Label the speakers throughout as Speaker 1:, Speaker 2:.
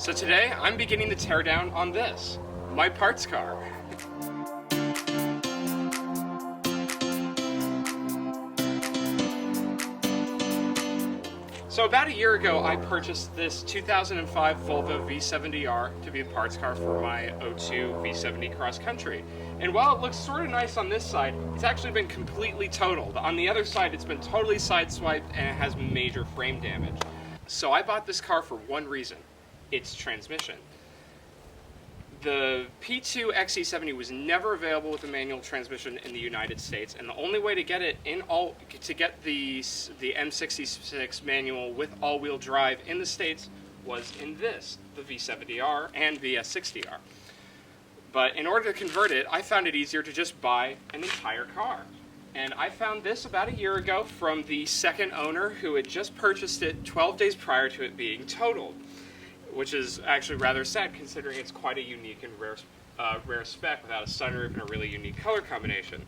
Speaker 1: So today, I'm beginning the teardown on this, my parts car. So about a year ago, I purchased this 2005 Volvo V70R to be a parts car for my 02 V70 cross country. And while it looks sort of nice on this side, it's actually been completely totaled. On the other side, it's been totally sideswiped and it has major frame damage. So I bought this car for one reason, its transmission. The P2 XC70 was never available with a manual transmission in the United States, and the only way to get it to get the M66 manual with all-wheel drive in the States was in this, the V70R and the S60R. But in order to convert it, I found it easier to just buy an entire car. And I found this about a year ago from the second owner who had just purchased it 12 days prior to it being totaled, which is actually rather sad considering it's quite a unique and rare spec without a sunroof and a really unique color combination.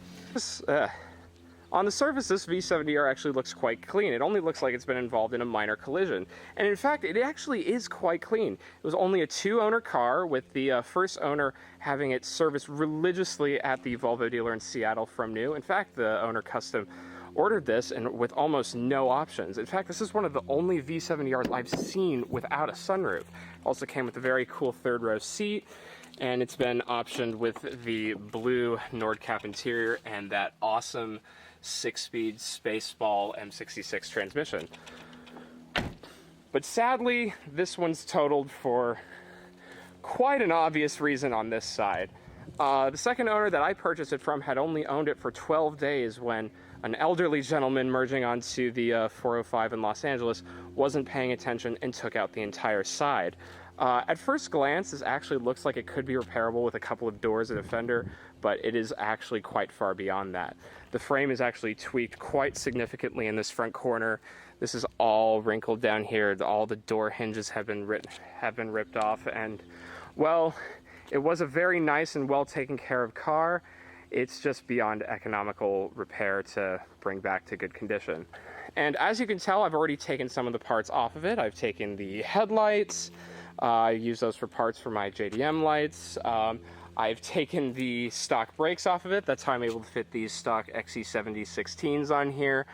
Speaker 1: On the surface, this V70R actually looks quite clean. It only looks like it's been involved in a minor collision. And in fact, it actually is quite clean. It was only a two-owner car, with the first owner having it serviced religiously at the Volvo dealer in Seattle from new. In fact, the owner custom ordered this and with almost no options. In fact, this is one of the only V70Rs I've seen without a sunroof. Also came with a very cool third row seat, and it's been optioned with the blue Nordcap interior and that awesome 6-speed Spaceball M66 transmission. But sadly, this one's totaled for quite an obvious reason on this side. The second owner that I purchased it from had only owned it for 12 days when an elderly gentleman merging onto the 405 in Los Angeles wasn't paying attention and took out the entire side. At first glance, this actually looks like it could be repairable with a couple of doors and a fender, but it is actually quite far beyond that. The frame is actually tweaked quite significantly in this front corner. This is all wrinkled down here. All the door hinges have been ripped off, and well, it was a very nice and well taken care of car. It's just beyond economical repair to bring back to good condition. And as you can tell, I've already taken some of the parts off of it. I've taken the headlights. I use those for parts for my JDM lights. I've taken the stock brakes off of it. That's how I'm able to fit these stock XC70 16s on here.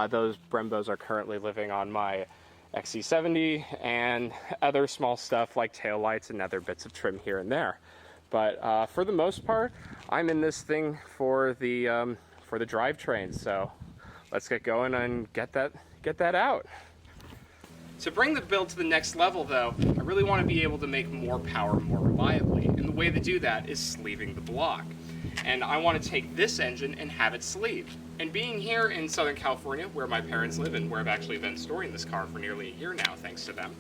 Speaker 1: Those Brembos are currently living on my XC70, and other small stuff like tail lights and other bits of trim here and there. But for the most part, I'm in this thing for the drivetrain. So let's get going and get that out. To bring the build to the next level, though, I really want to be able to make more power more reliably, and the way to do that is sleeving the block. And I want to take this engine and have it sleeved. And being here in Southern California, where my parents live and where I've actually been storing this car for nearly a year now, thanks to them,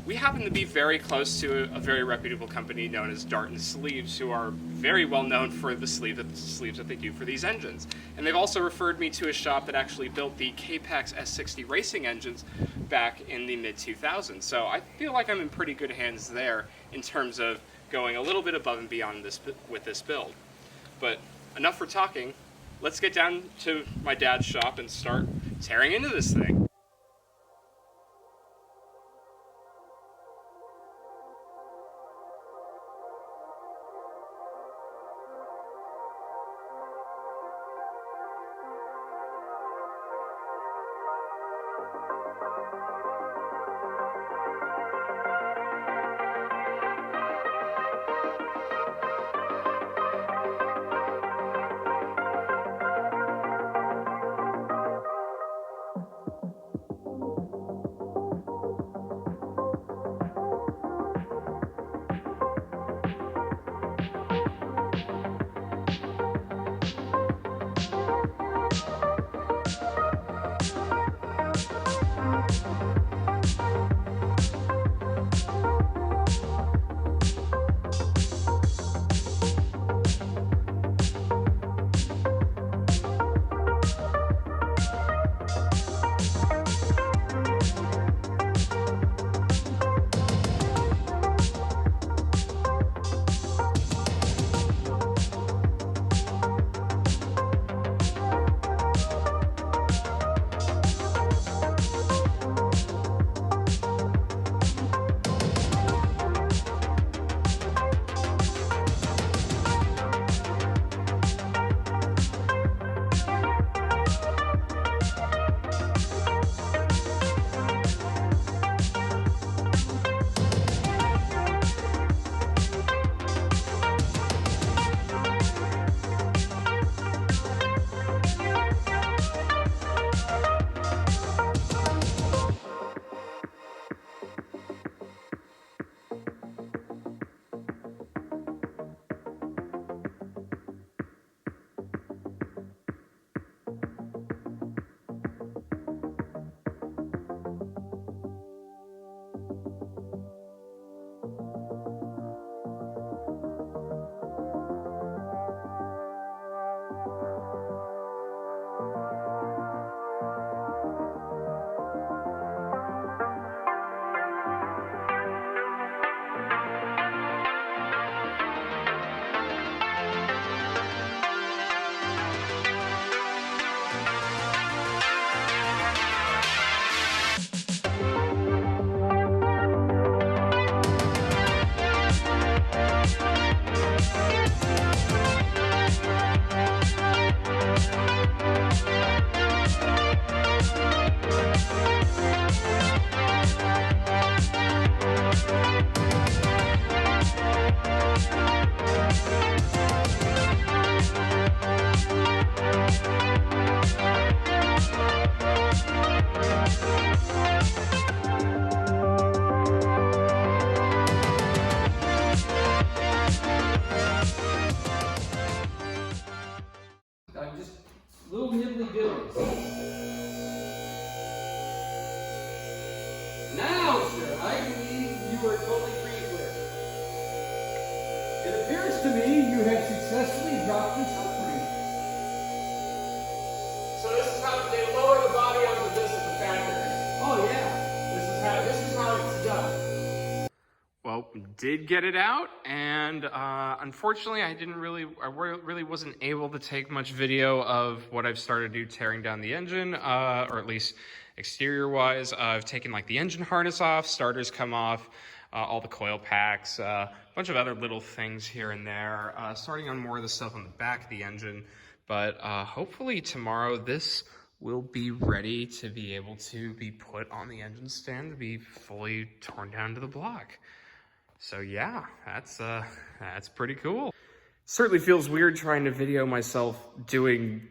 Speaker 1: we happen to be very close to a very reputable company known as Darton Sleeves, who are very well known for the sleeves that they do for these engines. And they've also referred me to a shop that actually built the K-Pax S60 racing engines back in the mid-2000s. So I feel like I'm in pretty good hands there in terms of going a little bit above and beyond with this build. But enough for talking. Let's get down to my dad's shop and start tearing into this thing.
Speaker 2: we're totally free and clear. It appears to me you have successfully dropped the subframe.
Speaker 1: So this is how they lower the body onto this at the factory.
Speaker 2: Oh yeah, this is how it's done.
Speaker 1: Well, did get it out, and unfortunately, I really wasn't able to take much video of what I've started to do tearing down the engine, or at least exterior-wise. I've taken like the engine harness off, starters come off, all the coil packs, a bunch of other little things here and there, starting on more of the stuff on the back of the engine. But hopefully tomorrow this will be ready to be able to be put on the engine stand to be fully torn down to the block. So yeah, that's pretty cool. Certainly feels weird trying to video myself doing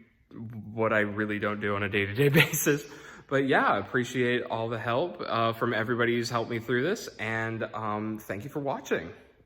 Speaker 1: what I really don't do on a day-to-day basis. But yeah, I appreciate all the help from everybody who's helped me through this, and thank you for watching.